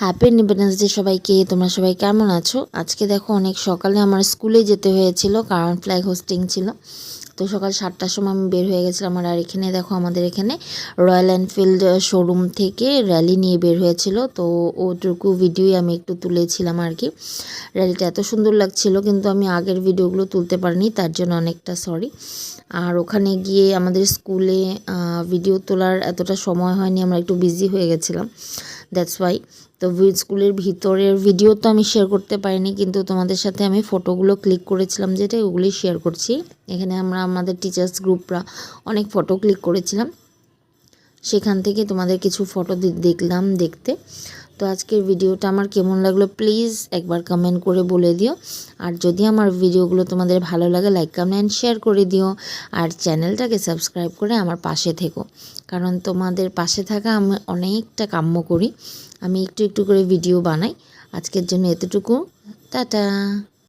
Happy independence day সবাইকে। তোমরা সবাই কেমন আছো? আজকে দেখো অনেক সকালে আমার স্কুলে যেতে হয়েছিল, কারণ ফ্ল্যাগ হোস্টিং ছিল। তো সকাল 7টার সময় আমি বের হয়ে গেছিলাম। আর এখানে দেখো আমাদের এখানে রয়্যাল এনফিল্ড শোরুম থেকে র্যালি নিয়ে বের হয়েছিল। তো ওটুকু ভিডিওই আমি একটু তুলেছিলাম আর কি। র্যালিটা এত সুন্দর লাগছিল, কিন্তু আমি আগের ভিডিওগুলো তুলতে পারিনি, তার জন্য অনেকটা সরি। আর ওখানে গিয়ে আমাদের স্কুলে ভিডিও তোলার এতটা সময় হয়নি, আমরা একটু বিজি হয়ে গেছিলাম, দ্যাটস ওয়াই। তো স্কুলের ভিতরের ভিডিও তো আমি শেয়ার করতে পারিনি, কিন্তু তোমাদের সাথে আমি ফটোগুলো ক্লিক করেছিলাম, যেটা ওগুলোই শেয়ার করছি। এখানে আমরা আমাদের টিচার্স গ্রুপরা অনেক ফটো ক্লিক করেছিলাম, সেখান থেকে তোমাদের কিছু ফটো দেখলাম দেখতে। তো আজকের ভিডিওটা আমার কেমন লাগলো প্লিজ একবার কমেন্ট করে বলে দিও। আর যদি আমার ভিডিওগুলো তোমাদের ভালো লাগে, লাইক কমেন্ট শেয়ার করে দিও। আর চ্যানেলটাকে সাবস্ক্রাইব করে আমার পাশে থেকো, কারণ তোমাদের পাশে থাকা আমি অনেকটা কাম্য করি। আমি একটু একটু করে ভিডিও বানাই। আজকের জন্য এতটুকু, টাটা।